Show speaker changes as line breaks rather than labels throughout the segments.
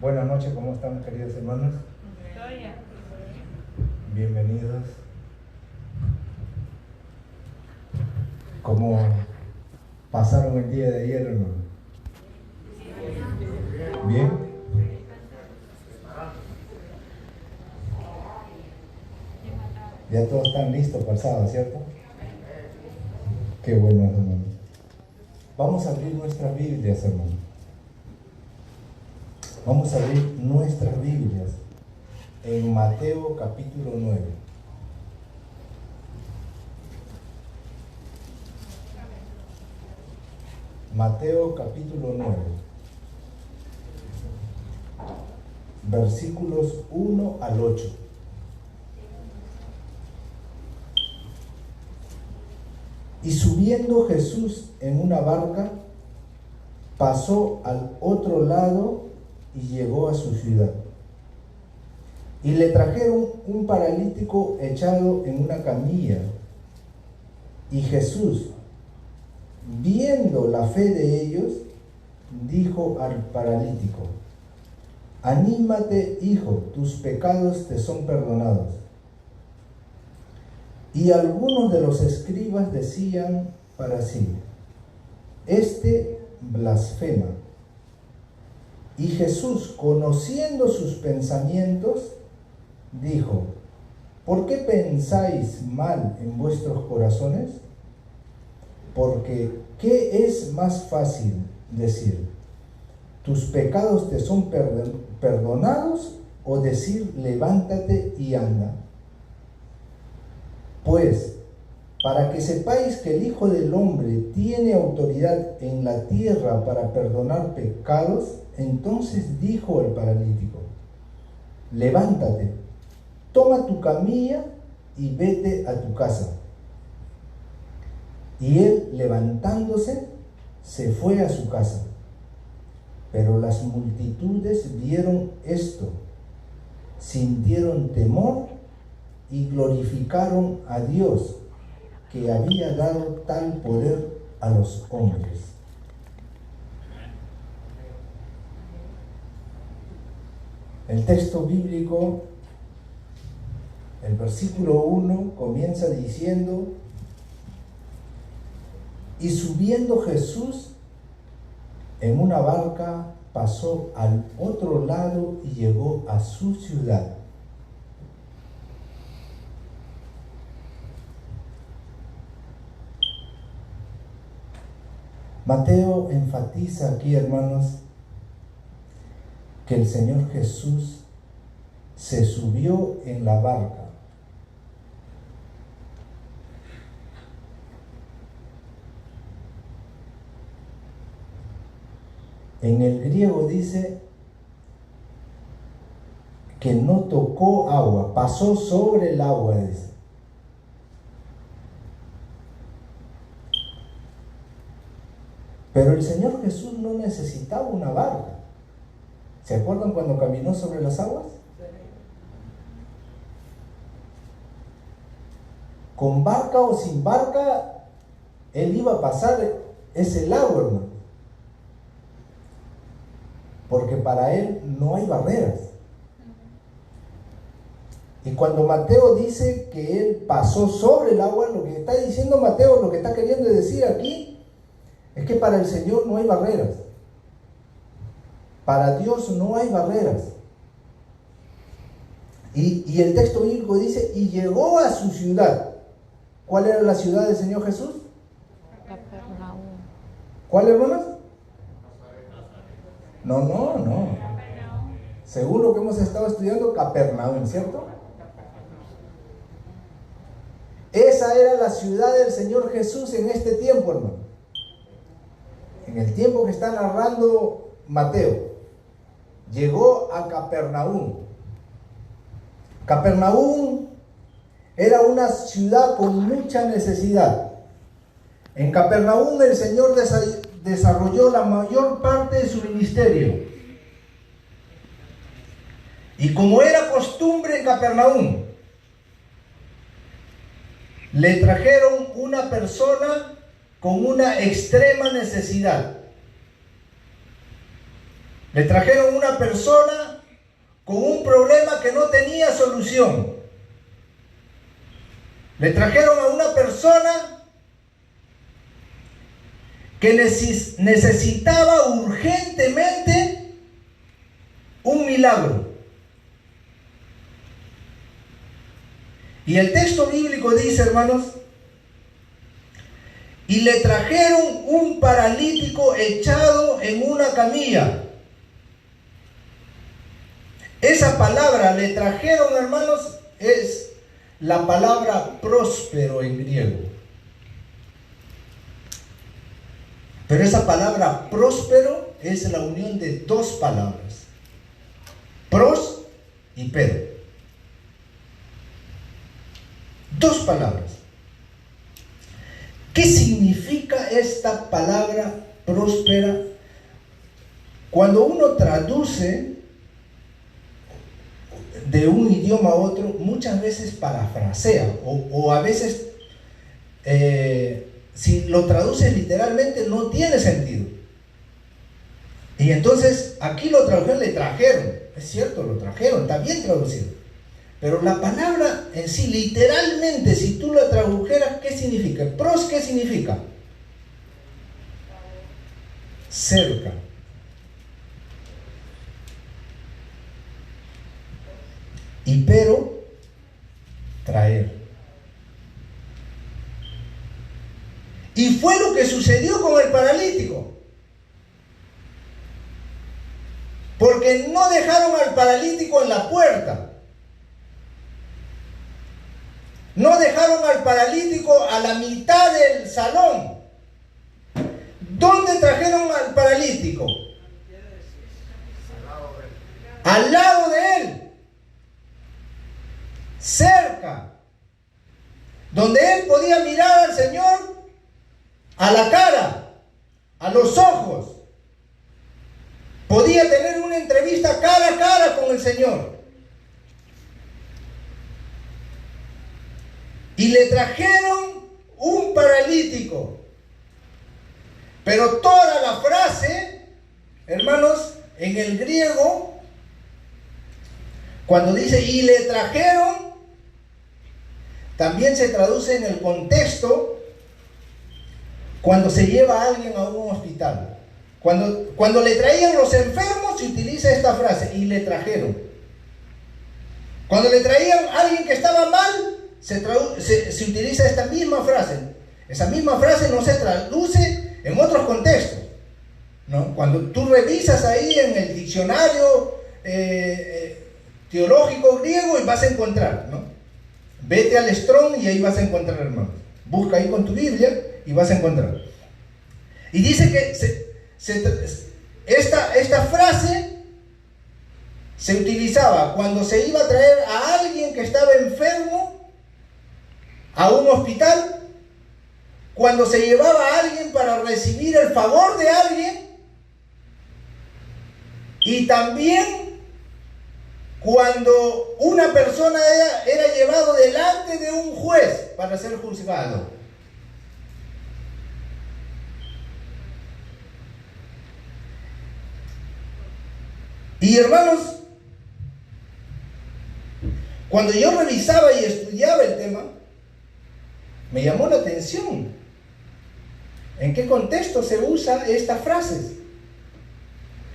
Buenas noches, ¿cómo están, queridos hermanos? Bienvenidos. ¿Cómo pasaron el día de ayer, hermano? ¿Bien? Ya todos están listos para el sábado, ¿cierto? Qué bueno, hermano. Vamos a abrir nuestras Biblias, hermano. Vamos a abrir nuestras Biblias en Mateo capítulo 9. Mateo capítulo 9, versículos 1 al 8. Y subiendo Jesús en una barca, pasó al otro lado y llegó a su ciudad. Y le trajeron un paralítico echado en una camilla. Y Jesús, viendo la fe de ellos, dijo al paralítico: anímate, hijo, tus pecados te son perdonados. Y algunos de los escribas decían para sí: este blasfema. Y Jesús, conociendo sus pensamientos, dijo: ¿por qué pensáis mal en vuestros corazones? Porque ¿qué es más fácil decir: tus pecados te son perdonados, o decir: levántate y anda? Pues, para que sepáis que el Hijo del Hombre tiene autoridad en la tierra para perdonar pecados, entonces dijo al paralítico: levántate, toma tu camilla y vete a tu casa. Y él, levantándose, se fue a su casa. Pero las multitudes vieron esto, sintieron temor y glorificaron a Dios, que había dado tal poder a los hombres. El texto bíblico, el versículo 1, comienza diciendo: y subiendo Jesús en una barca, pasó al otro lado y llegó a su ciudad. Mateo enfatiza aquí, hermanos, que el Señor Jesús se subió en la barca. En el griego dice que no tocó agua, pasó sobre el agua, dice. Pero el Señor Jesús no necesitaba una barca. ¿Se acuerdan cuando caminó sobre las aguas? Con barca o sin barca, Él iba a pasar ese lago, hermano. Porque para Él no hay barreras. Y cuando Mateo dice que Él pasó sobre el agua, lo que está diciendo Mateo, lo que está queriendo decir aquí, es que para el Señor no hay barreras. Para Dios no hay barreras. Y el texto bíblico dice: y llegó a su ciudad. ¿Cuál era la ciudad del Señor Jesús?
Capernaum.
¿Cuál, hermanos? No. Según lo que hemos estado estudiando, Capernaum, ¿cierto? Esa era la ciudad del Señor Jesús en este tiempo, hermano. En el tiempo que está narrando Mateo, llegó a Capernaum. Capernaum era una ciudad con mucha necesidad. En Capernaum el Señor desarrolló la mayor parte de su ministerio. Y como era costumbre en Capernaum, le trajeron una persona con una extrema necesidad. Le trajeron una persona con un problema que no tenía solución. Le trajeron a una persona que necesitaba urgentemente un milagro. Y el texto bíblico dice, hermanos, y le trajeron un paralítico echado en una camilla. Esa palabra, le trajeron, hermanos, es la palabra próspero en griego. Pero esa palabra próspero es la unión de dos palabras, pros y pero. Dos palabras. ¿Qué significa esta palabra próspera? Cuando uno traduce de un idioma a otro, muchas veces parafrasea o a veces si lo traduces literalmente no tiene sentido. Y entonces aquí lo tradujeron, le trajeron. Es cierto, lo trajeron, está bien traducido. Pero la palabra en sí, literalmente, si tú la tradujeras, ¿qué significa? Pros, ¿qué significa? Cerca. Y pero, traer. Y fue lo que sucedió con el paralítico. Porque no dejaron al paralítico en la puerta. No dejaron al paralítico a la mitad del salón. ¿Dónde trajeron al paralítico? Al lado de él. Cerca. Donde él podía mirar al Señor a la cara, a los ojos. Podía tener una entrevista cara a cara con el Señor. Y le trajeron un paralítico. Pero toda la frase, hermanos, en el griego, cuando dice y le trajeron, también se traduce en el contexto cuando se lleva a alguien a un hospital. Cuando le traían los enfermos, se utiliza esta frase, y le trajeron. Cuando le traían a alguien que estaba mal, se utiliza esta misma frase. Esa misma frase no se traduce en otros contextos, ¿no? Cuando tú revisas ahí en el diccionario teológico griego y vas a encontrar, ¿no? Vete al Strong y ahí vas a encontrar, hermano. Busca ahí con tu Biblia y vas a encontrar. Y dice que esta frase se utilizaba cuando se iba a traer a alguien que estaba enfermo a un hospital, cuando se llevaba a alguien para recibir el favor de alguien, y también cuando una persona era llevado delante de un juez para ser juzgado. Y hermanos, cuando yo revisaba y estudiaba el tema, me llamó la atención en qué contexto se usa estas frases,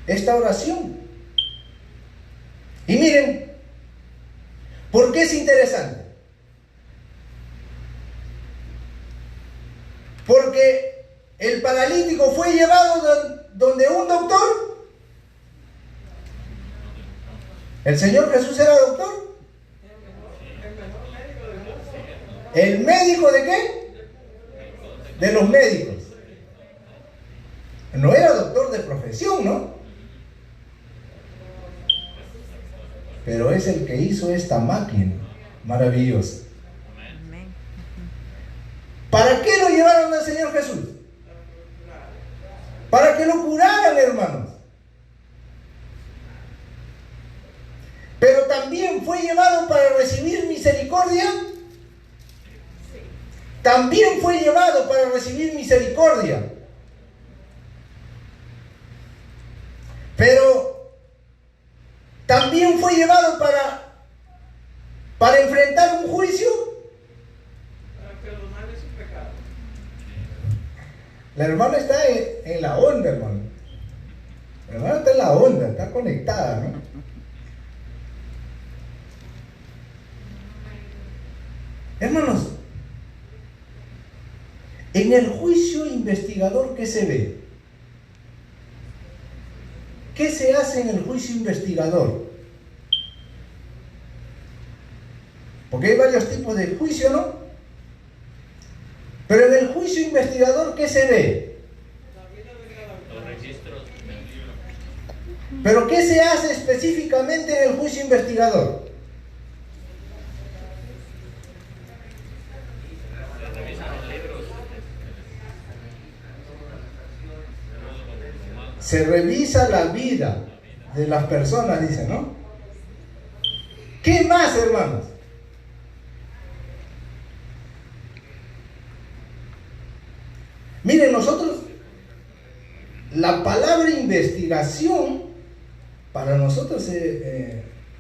esta oración. Y miren, ¿por qué es interesante? Porque el paralítico fue llevado donde un doctor. ¿El Señor Jesús era doctor? ¿El médico de qué? De los médicos. No era doctor de profesión, ¿no? Pero es el que hizo esta máquina maravillosa. ¿Para qué lo llevaron al Señor Jesús? Para que lo curaran, hermanos. Pero también fue llevado para recibir misericordia. También fue llevado para recibir misericordia. Pero también fue llevado para enfrentar un juicio.
Para perdonarle su pecado.
La hermana está en la onda, hermano. La hermana está en la onda, está conectada, ¿no? Hermanos, en el juicio investigador, ¿qué se ve? ¿Qué se hace en el juicio investigador? Porque hay varios tipos de juicio, ¿no? Pero en el juicio investigador, ¿qué se ve?
Los registros del libro.
¿Pero qué se hace específicamente en el juicio investigador?
Se revisan los libros.
Se revisa la vida de las personas, dice, ¿no? ¿Qué más, hermanos? Miren, nosotros, la palabra investigación para nosotros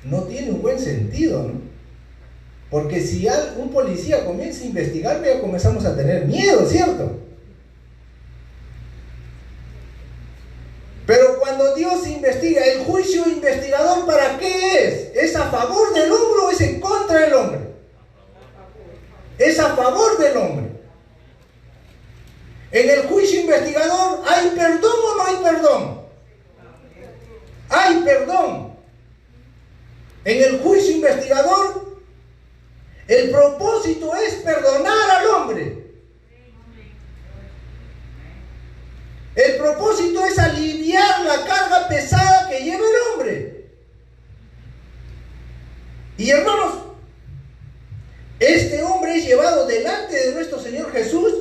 no tiene un buen sentido, ¿no? Porque si un policía comienza a investigar, ya comenzamos a tener miedo, ¿cierto? Pero cuando Dios investiga, el juicio investigador, ¿para qué es? ¿Es a favor del hombre o es en contra del hombre? Es a favor del hombre. En el juicio investigador, ¿hay perdón o no hay perdón? Hay perdón. En el juicio investigador, el propósito es perdonar al hombre. El propósito es aliviar la carga pesada que lleva el hombre. Y hermanos, este hombre es llevado delante de nuestro Señor Jesús.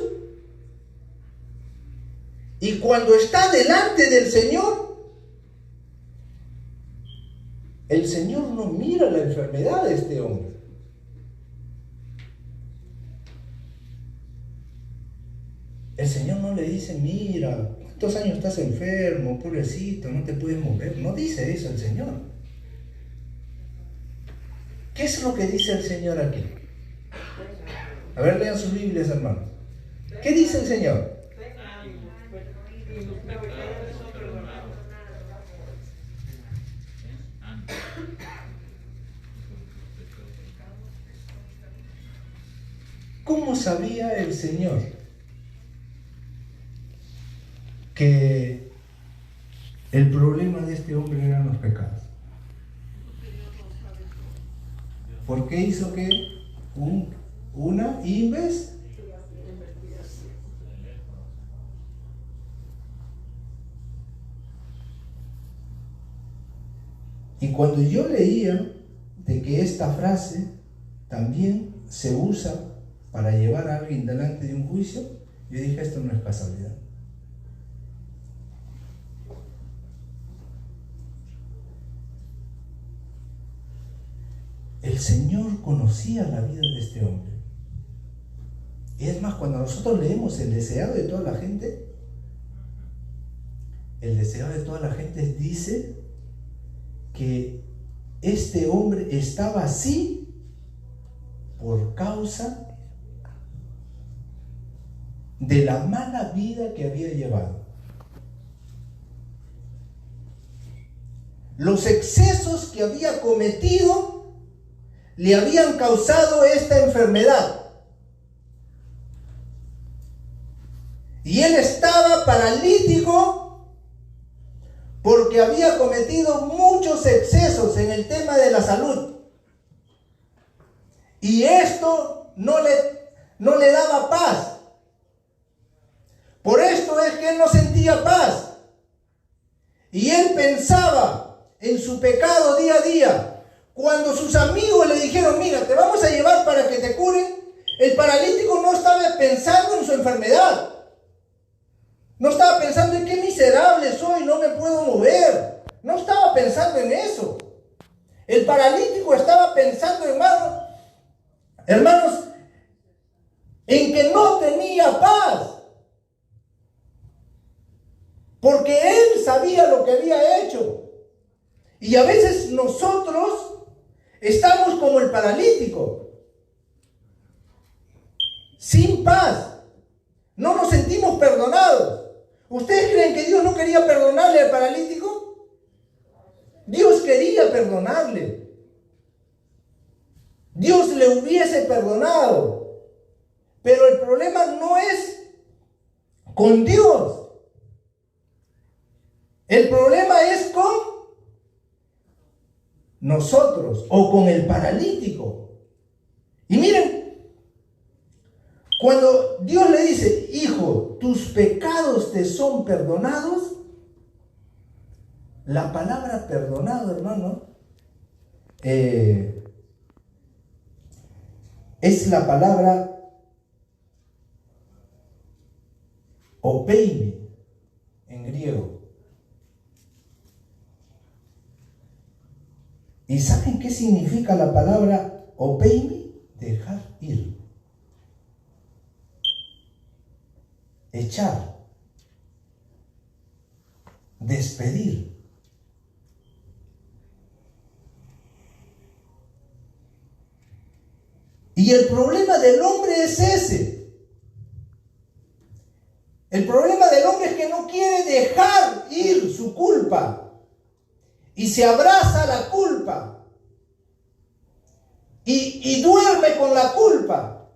Y cuando está delante del Señor, el Señor no mira la enfermedad de este hombre. El Señor no le dice, mira, ¿cuántos años estás enfermo, pobrecito, no te puedes mover? No dice eso el Señor. ¿Qué es lo que dice el Señor aquí? A ver, lean sus Biblias, hermanos. ¿Qué dice el Señor? ¿Cómo sabía el Señor que el problema de este hombre eran los pecados? ¿Por qué hizo que una investigación? Y cuando yo leía de que esta frase también se usa para llevar a alguien delante de un juicio, yo dije, esto no es casualidad. El Señor conocía la vida de este hombre. Y es más, cuando nosotros leemos el deseado de toda la gente, el deseado de toda la gente dice que este hombre estaba así por causa de la mala vida que había llevado. Los excesos que había cometido le habían causado esta enfermedad. Y él estaba paralítico porque había cometido muchos excesos en el tema de la salud. Y esto no le daba paz. Por esto es que él no sentía paz. Y él pensaba en su pecado día a día. Cuando sus amigos le dijeron, mira, te vamos a llevar para que te curen, el paralítico no estaba pensando en su enfermedad. No estaba pensando en qué miserable soy, no me puedo mover. No estaba pensando en eso. El paralítico estaba pensando, hermanos, en que no tenía paz. Porque él sabía lo que había hecho. Y a veces nosotros estamos como el paralítico, sin paz. No nos sentimos perdonados. ¿Ustedes creen que Dios no quería perdonarle al paralítico? Dios quería perdonarle. Dios le hubiese perdonado. Pero el problema no es con Dios. El problema es con nosotros o con el paralítico. Y miren, cuando Dios le dice, hijo, tus pecados te son perdonados, la palabra perdonado, hermano, es la palabra opeimi en griego. ¿Y saben qué significa la palabra opeimi? Dejar ir. Echar. Despedir. Y el problema del hombre es ese. El problema del hombre es que no quiere dejar ir su culpa. Y se abraza a la culpa. Y duerme con la culpa.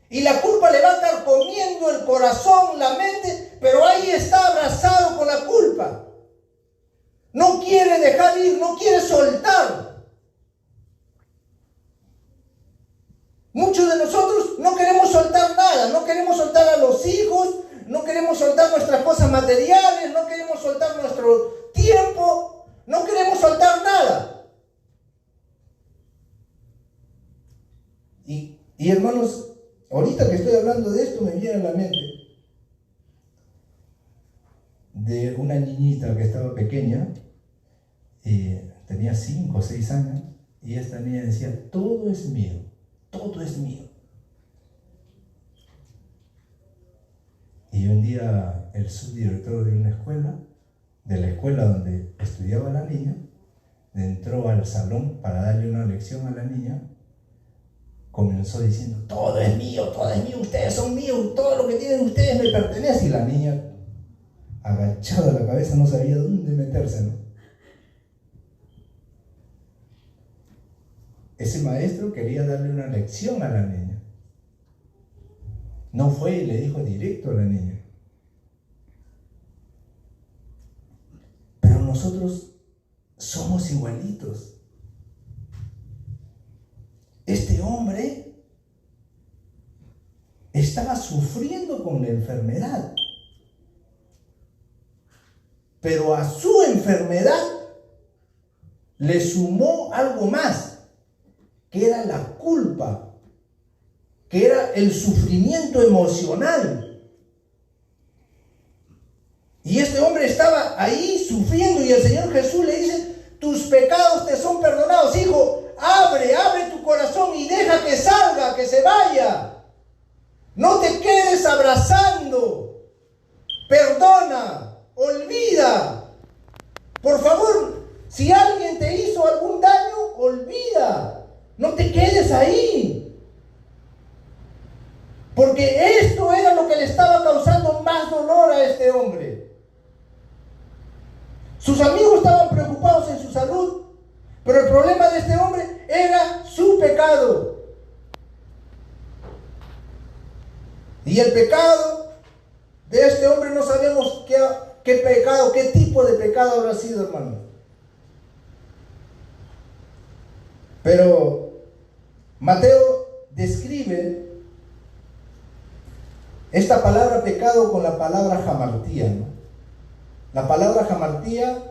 Y la culpa le va a estar comiendo el corazón, la mente, pero ahí está abrazado con la culpa. No quiere dejar ir, no quiere soltar. Muchos de nosotros no queremos soltar nada, no queremos soltar a los hijos, no queremos soltar nuestras cosas materiales, no queremos soltar nuestro tiempo, no queremos soltar nada. Y hermanos, ahorita que estoy hablando de esto me viene a la mente de una niñita que estaba pequeña, tenía 5 o 6 años, y esta niña decía, todo es mío, todo es mío. Y un día el subdirector de una escuela, de la escuela donde estudiaba la niña, entró al salón para darle una lección a la niña. Comenzó diciendo, todo es mío, ustedes son míos, todo lo que tienen ustedes me pertenece. Y la niña, agachada la cabeza, no sabía dónde meterse, ¿no? Ese maestro quería darle una lección a la niña. No fue y le dijo directo a la niña. Pero nosotros somos igualitos. Este hombre estaba sufriendo con la enfermedad, pero a su enfermedad le sumó algo más, que era la culpa, que era el sufrimiento emocional. Y este hombre estaba ahí sufriendo, y el Señor Jesús le dice, tus pecados te son perdonados, hijo. Abre tu corazón y deja que salga, que se vaya. No te quedes abrazando. Perdona, olvida. Por favor, si alguien te hizo algún daño, olvida. No te quedes ahí. Porque esto era lo que le estaba causando más dolor a este hombre. Sus amigos estaban preocupados en su salud, pero el problema de este hombre era su pecado. Y el pecado de este hombre no sabemos qué pecado, qué tipo de pecado habrá sido, hermano. Pero Mateo describe esta palabra pecado con la palabra jamartía, ¿no? La palabra jamartía,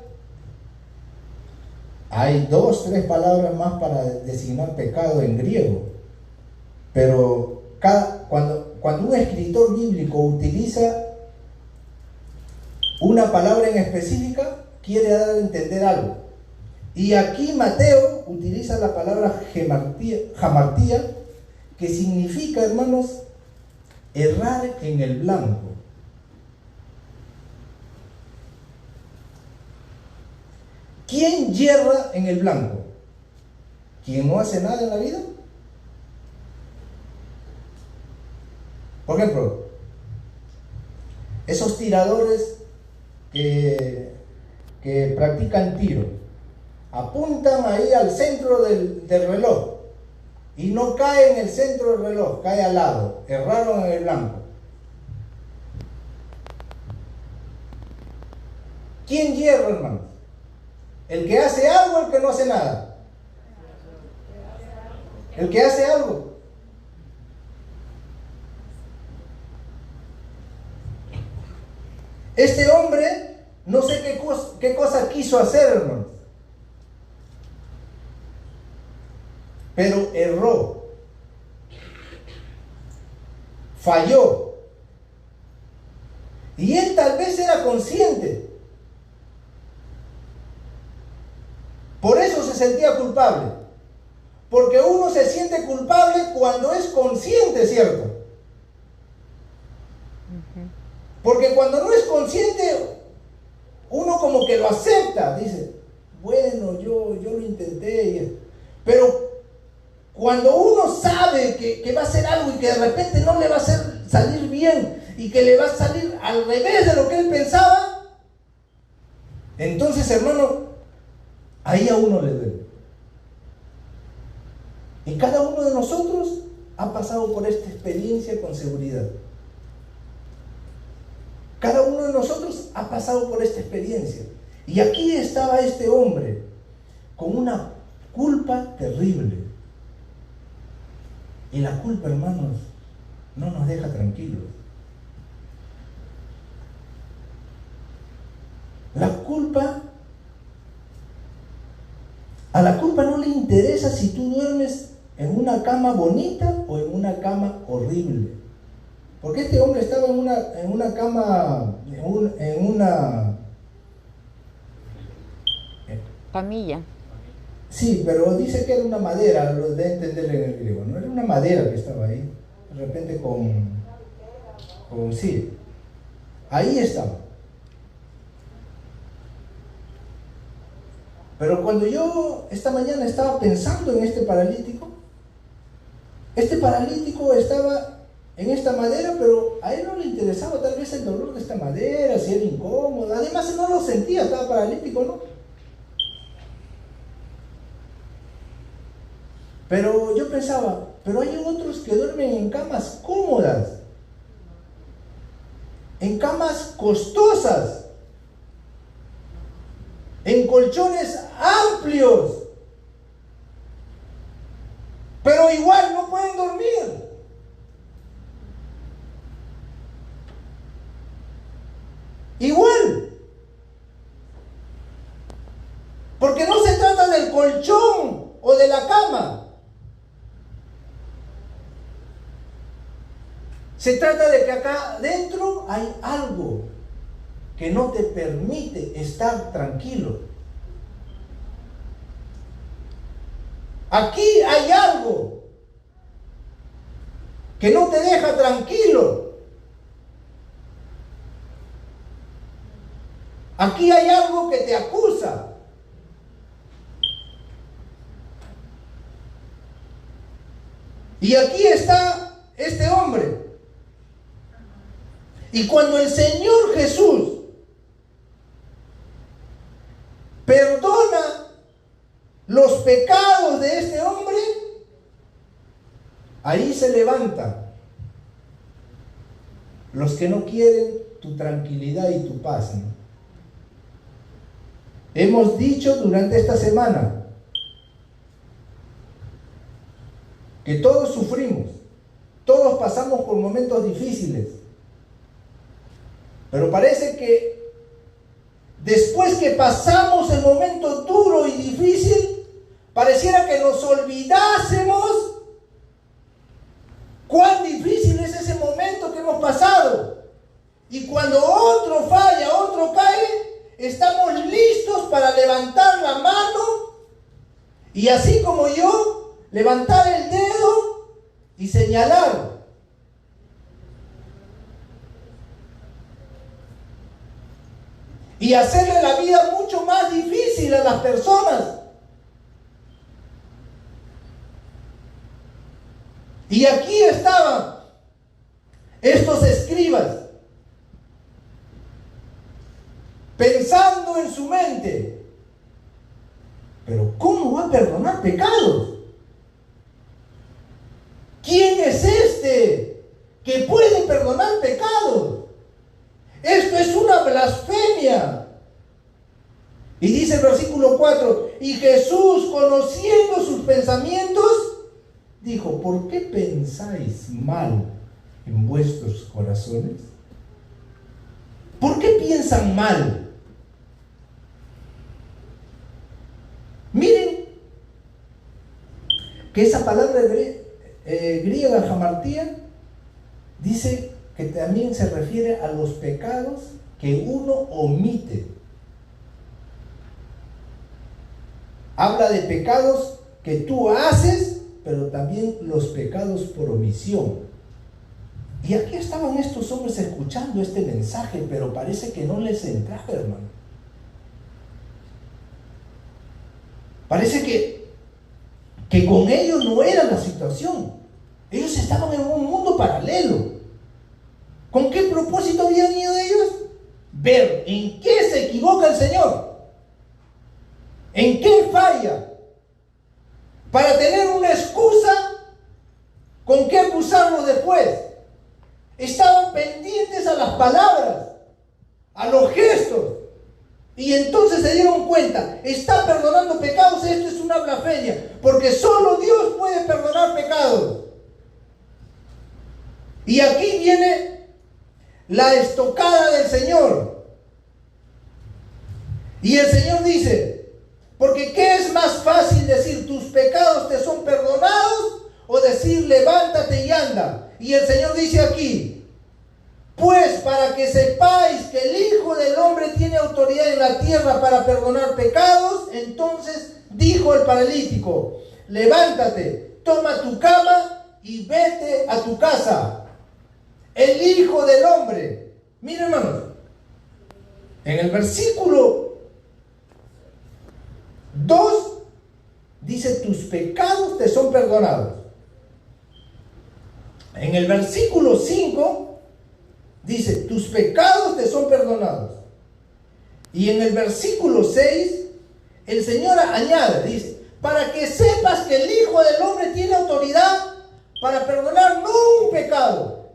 hay 2, 3 palabras más para designar pecado en griego, pero cuando un escritor bíblico utiliza una palabra en específica, quiere dar a entender algo. Y aquí Mateo utiliza la palabra jamartía, que significa, hermanos, errar en el blanco. ¿quién yerra en el blanco? ¿Quién no hace nada en la vida? Por ejemplo, esos tiradores que practican tiro, apuntan ahí al centro del reloj y no cae en el centro del reloj, cae al lado, erraron en el blanco. ¿Quién hierra, hermanos? ¿El que hace algo o el que no hace nada? El que hace algo. Este hombre, no sé qué cosa quiso hacer, hermanos, pero erró, falló, y él tal vez era consciente, por eso se sentía culpable, porque uno se siente culpable cuando es consciente, ¿cierto? Porque cuando no es consciente, uno como que lo acepta, dice, bueno, yo lo intenté, pero cuando uno sabe que va a hacer algo y que de repente no le va a hacer salir bien y que le va a salir al revés de lo que él pensaba, entonces, hermano, ahí a uno le duele. Y cada uno de nosotros ha pasado por esta experiencia con seguridad. Cada uno de nosotros ha pasado por esta experiencia. Y aquí estaba este hombre con una culpa terrible. Y la culpa, hermanos, no nos deja tranquilos. A la culpa no le interesa si tú duermes en una cama bonita o en una cama horrible. Porque este hombre estaba en una cama, en una
Camilla.
Sí, pero dice que era una madera, lo de entender en el griego, no era una madera que estaba ahí, de repente sí, ahí estaba. Pero cuando yo esta mañana estaba pensando en este paralítico estaba en esta madera, pero a él no le interesaba tal vez el dolor de esta madera, si era incómodo, además él no lo sentía, estaba paralítico, ¿no? Pero yo pensaba, pero hay otros que duermen en camas cómodas, en camas costosas, en colchones amplios, pero igual no pueden dormir. Igual. Porque no se trata del colchón o de la cama. Se trata de que acá dentro hay algo que no te permite estar tranquilo. Aquí hay algo que no te deja tranquilo. Aquí hay algo que te acusa. Y aquí está este hombre. Y cuando el Señor Jesús perdona los pecados de este hombre, ahí se levantan los que no quieren tu tranquilidad y tu paz, ¿no? Hemos dicho durante esta semana que todos sufrimos, todos pasamos por momentos difíciles, pero parece que después que pasamos el momento duro y difícil, pareciera que nos olvidásemos cuán difícil es ese momento que hemos pasado. Y cuando otro falla, otro cae, estamos listos para levantar la mano y así como yo, levantar el dedo y señalar. y hacerle la vida mucho más difícil a las personas. Y aquí estaban estos escribas pensando en su mente, pero ¿cómo va a perdonar pecados? ¿Quién es este que puede perdonar pecados? Esto es una blasfemia. Y dice el versículo 4, y Jesús, conociendo sus pensamientos, dijo, ¿por qué pensáis mal en vuestros corazones? ¿Por qué piensan mal? Miren que esa palabra griega, hamartía, dice que también se refiere a los pecados que uno omite. Habla de pecados que tú haces, pero también los pecados por omisión. Y aquí estaban estos hombres escuchando este mensaje, pero parece que no les entraba, hermano. Parece que con ellos no era la situación. Ellos estaban en un mundo paralelo. ¿Con qué propósito habían ido ellos? Ver en qué se equivoca el Señor. ¿En qué falla? Para tener una excusa con qué acusarlo después. Estaban pendientes a las palabras, a los gestos. Y entonces se dieron cuenta, está perdonando pecados, esto es una blasfemia, porque solo Dios puede perdonar pecados. Y aquí viene la estocada del Señor. Y el Señor dice, porque ¿qué es más fácil decir tus pecados te son perdonados o decir levántate y anda? Y el Señor dice aquí, pues para que sepáis que el Hijo del Hombre tiene autoridad en la tierra para perdonar pecados, entonces dijo el paralítico, levántate, toma tu cama y vete a tu casa. El Hijo del Hombre, miren hermanos, en el versículo 2 dice tus pecados te son perdonados. En el versículo 5 dice, tus pecados te son perdonados. Y en el versículo 6, el Señor añade, dice, para que sepas que el Hijo del Hombre tiene autoridad para perdonar no un pecado,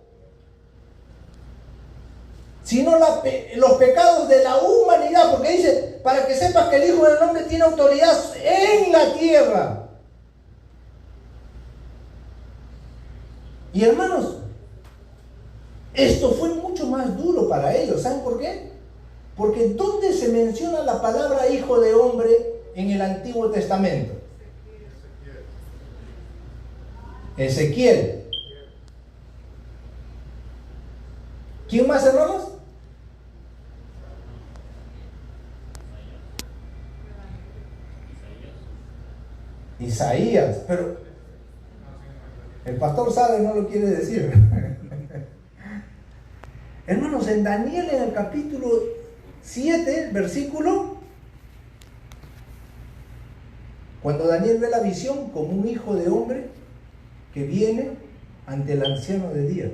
sino los pecados de la humanidad, porque dice, para que sepas que el Hijo del Hombre tiene autoridad en la tierra. Y hermanos, esto fue mucho más duro para ellos. ¿Saben por qué? Porque ¿dónde se menciona la palabra Hijo de Hombre en el Antiguo Testamento? Ezequiel. ¿Quién más, hermanos? Isaías, pero el pastor sabe, no lo quiere decir. Hermanos, en Daniel, en el capítulo 7, versículo, cuando Daniel ve la visión como un hijo de hombre que viene ante el anciano de días.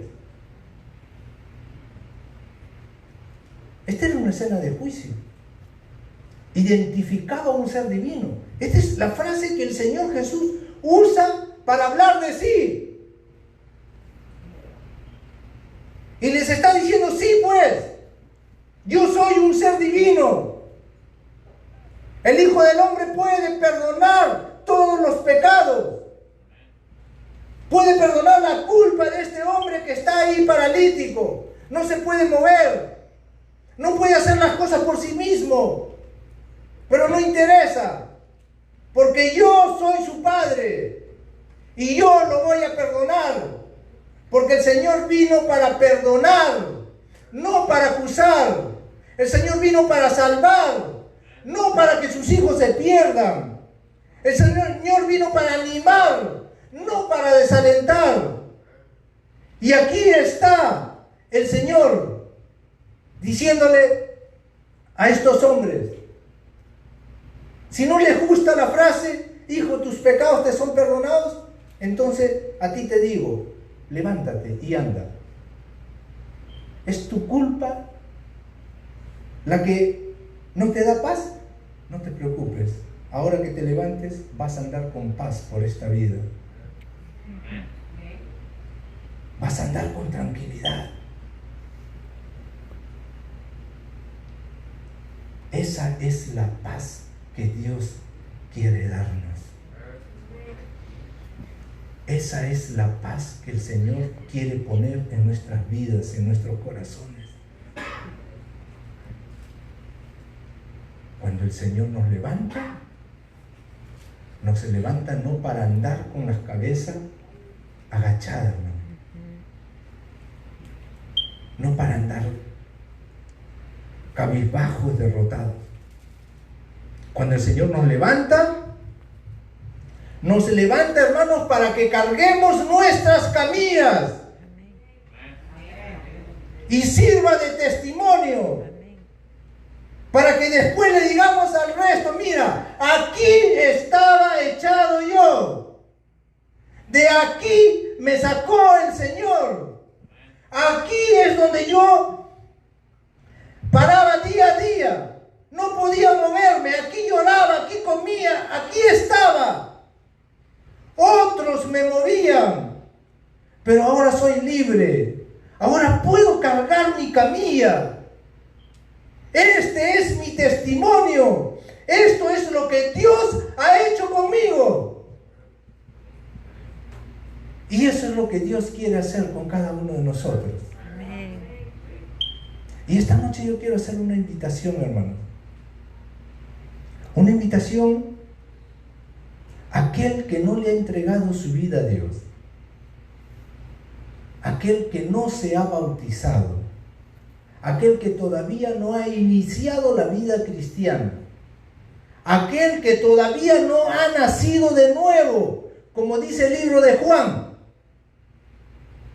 Esta era una escena de juicio. Identificaba a un ser divino. Esta es la frase que el Señor Jesús usa para hablar de sí. Y les está diciendo, sí pues, yo soy un ser divino. El Hijo del Hombre puede perdonar todos los pecados. Puede perdonar la culpa de este hombre que está ahí paralítico. No se puede mover. No puede hacer las cosas por sí mismo. Pero no interesa. Porque yo soy su Padre. Y yo lo voy a perdonar. Porque el Señor vino para perdonar, no para acusar. El Señor vino para salvar, no para que sus hijos se pierdan. El Señor vino para animar, no para desalentar. Y aquí está el Señor diciéndole a estos hombres. Si no les gusta la frase, hijo, tus pecados te son perdonados, entonces a ti te digo, levántate y anda. ¿Es tu culpa la que no te da paz? No te preocupes. Ahora que te levantes, vas a andar con paz por esta vida. Vas a andar con tranquilidad. Esa es la paz que Dios quiere darnos. Esa es la paz que el Señor quiere poner en nuestras vidas, en nuestros corazones. Cuando el Señor nos se levanta no para andar con las cabezas agachadas, no para andar cabizbajos, derrotados. Cuando el Señor nos levanta, hermanos, para que carguemos nuestras camillas y sirva de testimonio, para que después le digamos al resto, mira, aquí estaba echado yo, de aquí me sacó el Señor, aquí es donde yo paraba día a día, no podía moverme, aquí lloraba, aquí comía, aquí estaba. Otros me movían, pero ahora soy libre, ahora puedo cargar mi camilla. Este es mi testimonio, esto es lo que Dios ha hecho conmigo. Y eso es lo que Dios quiere hacer con cada uno de nosotros. Amén. Y esta noche yo quiero hacer una invitación, hermano. Una invitación a aquel que no le ha entregado su vida a Dios. Aquel que no se ha bautizado. Aquel que todavía no ha iniciado la vida cristiana. Aquel que todavía no ha nacido de nuevo, como dice el libro de Juan.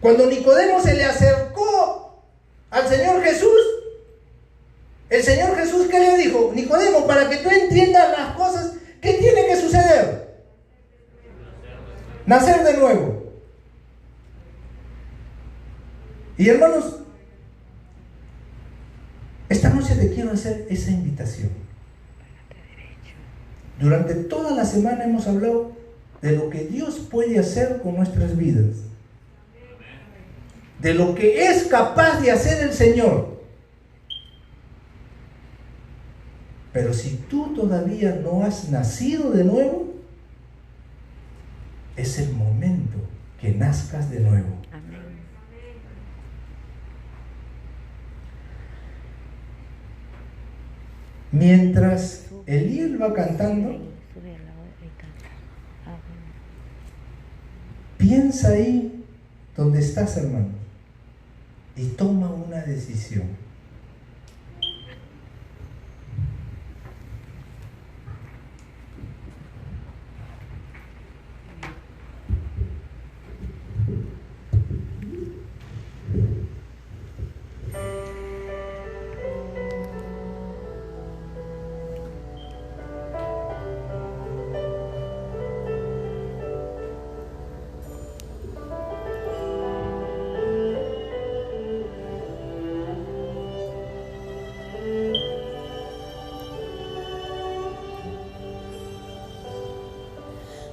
Cuando Nicodemo se le acercó al Señor Jesús, el Señor Jesús, ¿qué le dijo? Nicodemo, para que tú entiendas las cosas, ¿qué tiene que suceder? Nacer de nuevo. Y hermanos, esta noche te quiero hacer esa invitación. Durante toda la semana hemos hablado de lo que Dios puede hacer con nuestras vidas. De lo que es capaz de hacer el Señor. Pero si tú todavía no has nacido de nuevo, es el momento que nazcas de nuevo. Amén. Mientras Eliel va cantando, piensa ahí donde estás, hermano, y toma una decisión.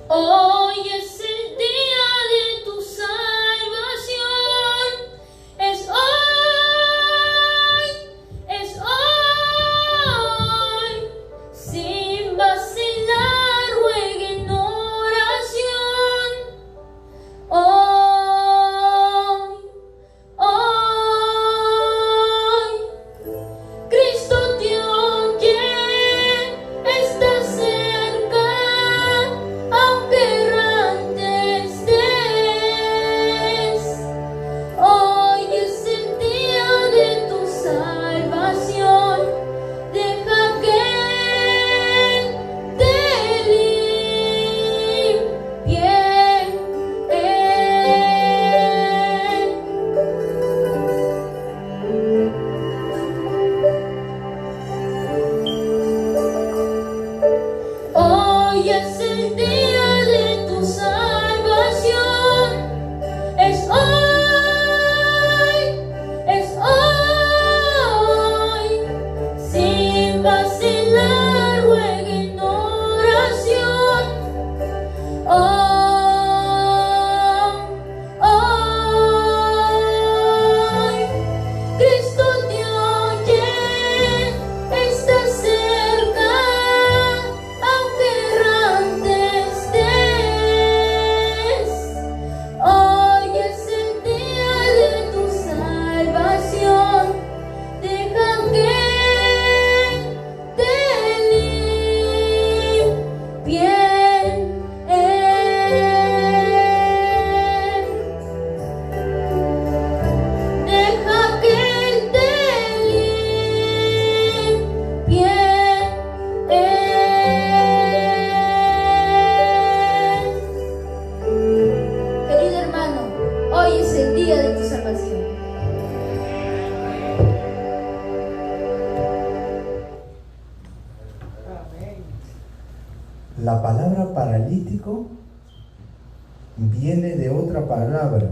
Hoy es el día de tu salvación, es hoy, sin vacilar ruega en oración, hoy, Cristo te oye, está cerca, aunque Hoy es el día de tu salvación. Es hoy, sin vacilar, rueguen en oración. Hoy, Cristo te oye, está cerca, aunque errante estés. Hoy es el día de tu salvación. Deja que te limpien. Deja que te limpie. Querido hermano, hoy es el día de tu salvación.
La palabra paralítico viene de otra palabra,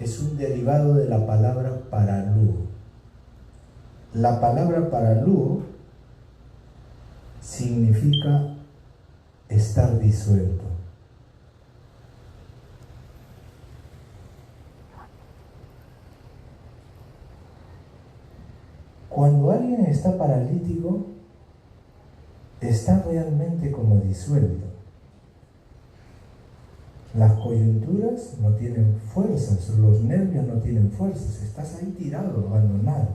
es un derivado de la palabra paralúo. La palabra paralúo significa estar disuelto. Cuando alguien está paralítico, está realmente como disuelto. Las coyunturas no tienen fuerzas, los nervios no tienen fuerzas, estás ahí tirado, abandonado.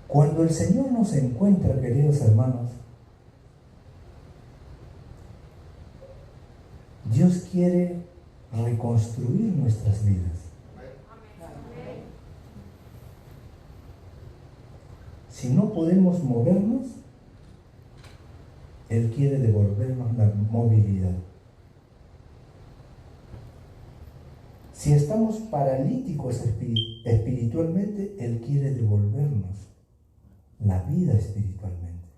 Cuando el Señor nos encuentra, queridos hermanos, Dios quiere reconstruir nuestras vidas. Si no podemos movernos, Él quiere devolvernos la movilidad. Si estamos paralíticos espiritualmente, Él quiere devolvernos la vida espiritualmente.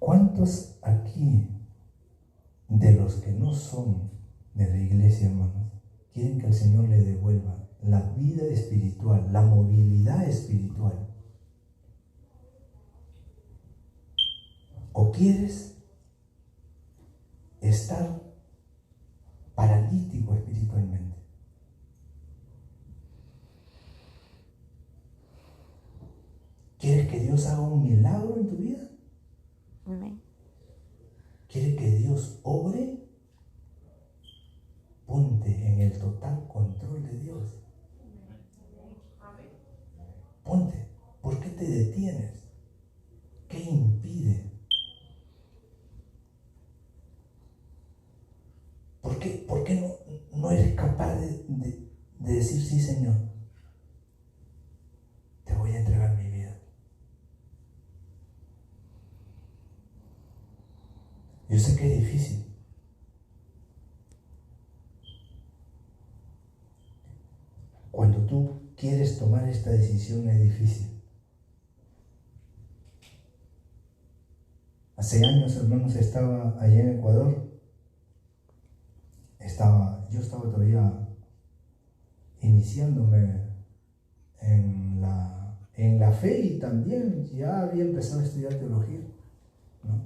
¿Cuántos aquí de los que no son de la iglesia, hermanos, quieren que el Señor le devuelva la vida espiritual, la movilidad espiritual? ¿O quieres estar paralítico espiritualmente? ¿Quieres que Dios haga un milagro en tu vida?
Amén.
¿Quieres que Dios obre? Ponte en el total control de Dios. Ponte. ¿Por qué te detienes? ¿Qué impide? ¿Por qué no eres capaz de decir sí, Señor? Te voy a entregar mi vida. Yo sé que es difícil. Cuando tú quieres tomar esta decisión es difícil. Hace años, hermanos, estaba allá en Ecuador. Yo estaba todavía iniciándome en la fe y también ya había empezado a estudiar teología, ¿no?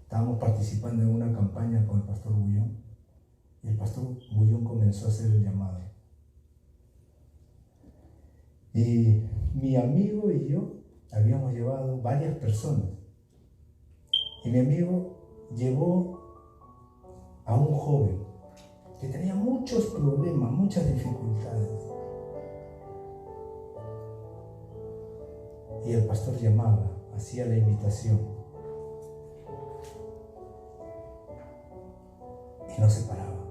Estábamos participando en una campaña con el pastor Bullón y el pastor Bullón comenzó a hacer el llamado. Y mi amigo y yo habíamos llevado varias personas. Y mi amigo llevó a un joven que tenía muchos problemas, muchas dificultades. Y el pastor llamaba, hacía la invitación. Y no se paraba.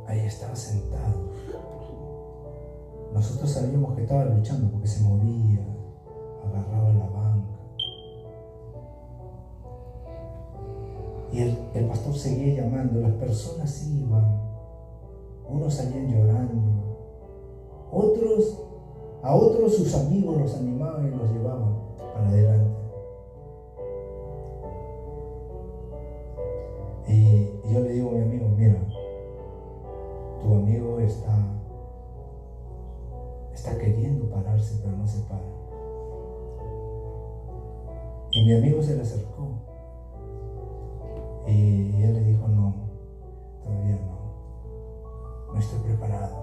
Ahí estaba sentado. Nosotros sabíamos que estaba luchando porque se movía, Y el pastor seguía llamando, las personas iban, unos salían llorando, a otros sus amigos los animaban y los llevaban para adelante. Y yo le digo a mi amigo, mira, tu amigo está queriendo pararse, pero no se para. Y mi amigo se le acercó y él le dijo, no, todavía no estoy preparado.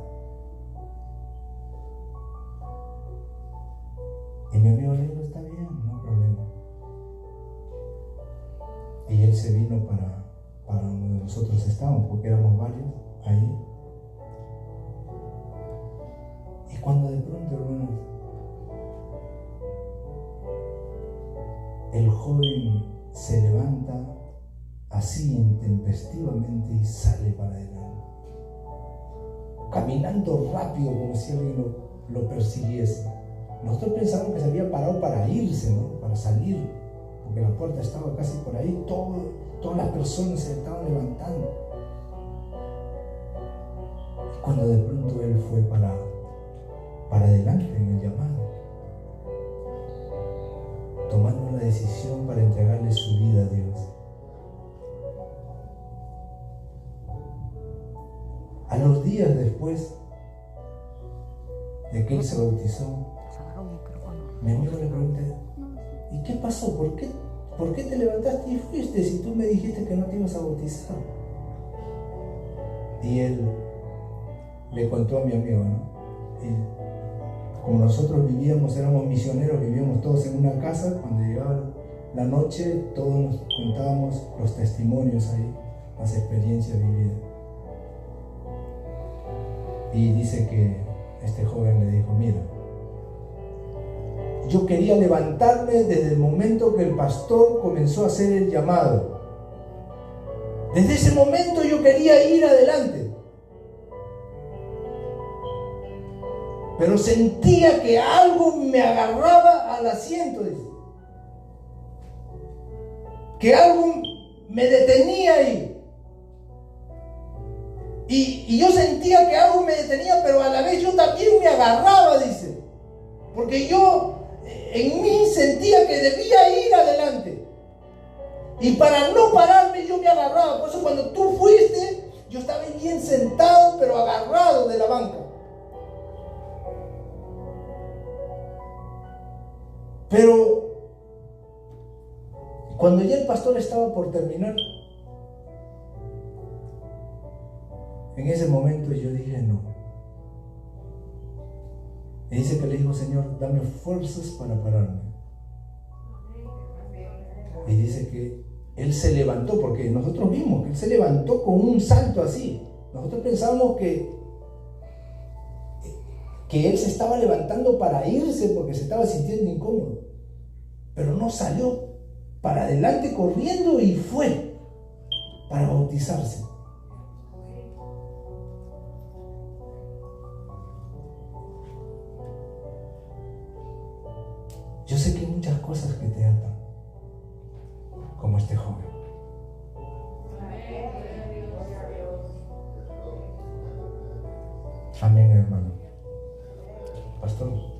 Y mi amigo le dijo, está bien, no hay problema. Y él se vino para donde nosotros estábamos, porque éramos varios ahí. Y cuando de pronto, hermanos, el joven se levanta así intempestivamente y sale para adelante, caminando rápido como si alguien lo persiguiese. Nosotros pensamos que se había parado para irse, ¿no? Para salir, porque la puerta estaba casi por ahí, todas las personas se estaban levantando. Y cuando de pronto él fue para adelante en el llamado, tomando una decisión para entregarle su vida a Dios. A los días después de que él se bautizó, mi amigo le pregunté, ¿y qué pasó? ¿Por qué te levantaste y fuiste si tú me dijiste que no te ibas a bautizar? Y él le contó a mi amigo, ¿no? Y como nosotros éramos misioneros, vivíamos todos en una casa, cuando llegaba la noche todos nos contábamos los testimonios ahí, las experiencias vividas. Y dice que este joven le dijo, mira, yo quería levantarme desde el momento que el pastor comenzó a hacer el llamado. Desde ese momento yo quería ir adelante. Pero sentía que algo me agarraba al asiento, dice. Que algo me detenía ahí. Y yo sentía que algo me detenía, pero a la vez yo también me agarraba, dice. Porque yo en mí sentía que debía ir adelante. Y para no pararme yo me agarraba. Por eso cuando tú fuiste, yo estaba bien sentado, pero agarrado de la banca. Pero cuando ya el pastor estaba por terminar, en ese momento yo dije no. Y dice que le dijo, Señor, dame fuerzas para pararme. Y dice que él se levantó, porque nosotros vimos que él se levantó con un salto así. Nosotros pensábamos que él se estaba levantando para irse porque se estaba sintiendo incómodo. Pero no, salió para adelante corriendo y fue para bautizarse. Yo sé que hay muchas cosas que te atan, como este joven. Amén, hermano. Pastor.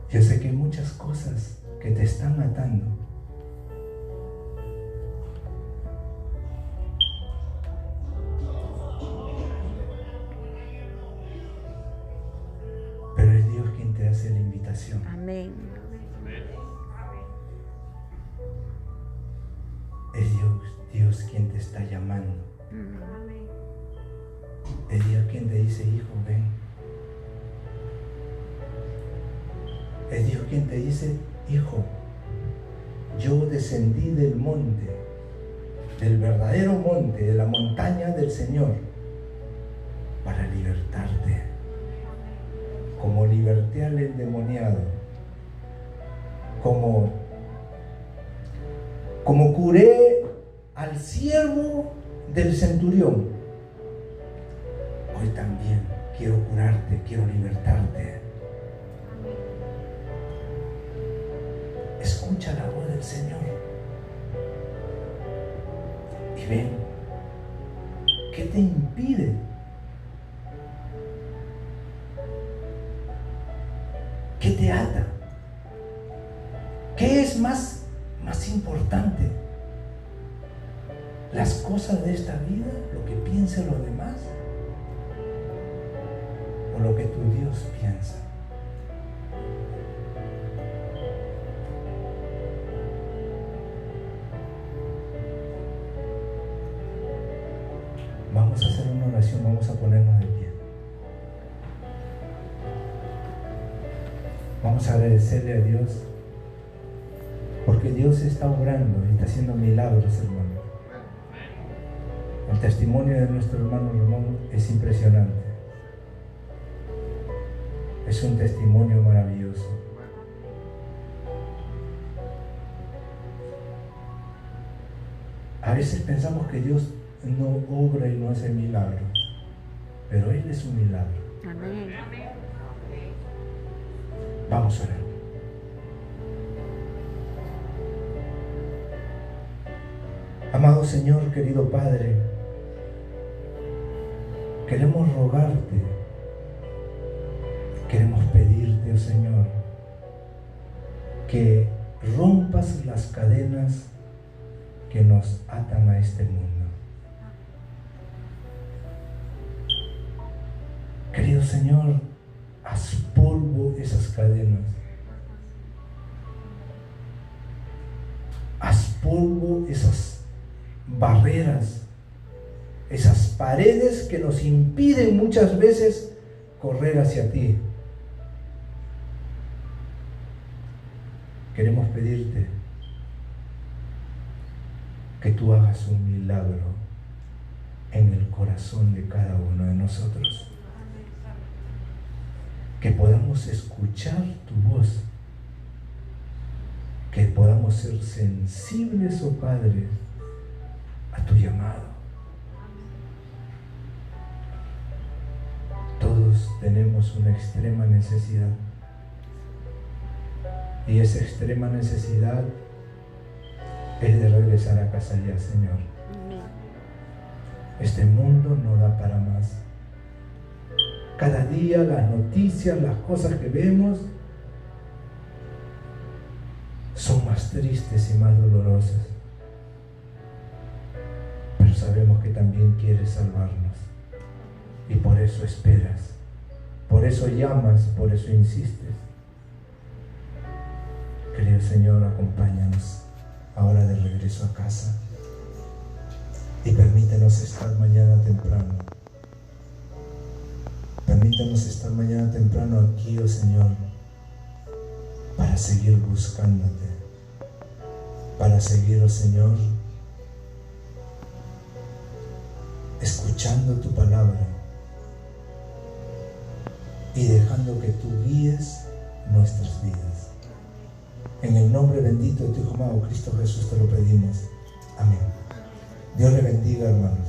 Yo sé que hay muchas cosas que te están atando. Pero es Dios quien te hace la invitación.
Amén.
Es Dios quien te está llamando. Es Dios quien te dice, hijo, ven. Es Dios quien te dice, hijo, yo descendí del monte del verdadero monte, de la montaña del Señor, para libertarte, como liberté al endemoniado, como curé al siervo del centurión. Hoy también quiero curarte, quiero libertarte. Escucha la voz del Señor y ven. ¿Qué te impide? ¿Qué te ata? ¿Qué es más importante? ¿Las cosas de esta vida? ¿Lo que piensen los demás? ¿O lo que tu Dios piensa? Vamos a hacer una oración, vamos a ponernos de pie. Vamos a agradecerle a Dios, porque Dios está obrando y está haciendo milagros, hermano. El testimonio de nuestro hermano Ramón es impresionante. Es un testimonio maravilloso. A veces pensamos que Dios no obra y no hace milagros, pero Él es un milagro.
Amén.
Vamos a orar. Amado Señor, querido Padre, queremos rogarte, queremos pedirte, oh Señor, que rompas las cadenas que nos atan a este mundo. Querido Señor, haz polvo esas cadenas. Haz polvo esas barreras, esas paredes que nos impiden muchas veces correr hacia ti. Queremos pedirte que tú hagas un milagro en el corazón de cada uno de nosotros. Que podamos escuchar tu voz, que podamos ser sensibles, oh Padre, a tu llamado. Todos tenemos una extrema necesidad, y esa extrema necesidad es de regresar a casa ya, Señor. Este mundo no da para más. Cada día las noticias, las cosas que vemos son más tristes y más dolorosas. Pero sabemos que también quieres salvarnos. Y por eso esperas, por eso llamas, por eso insistes. Querido Señor, acompáñanos ahora de regreso a casa. Y permítenos estar mañana temprano. Permítanos estar mañana temprano aquí, oh Señor, para seguir buscándote, para seguir, oh Señor, escuchando tu palabra y dejando que tú guíes nuestras vidas. En el nombre bendito de tu Hijo amado Cristo Jesús te lo pedimos. Amén. Dios le bendiga, hermanos.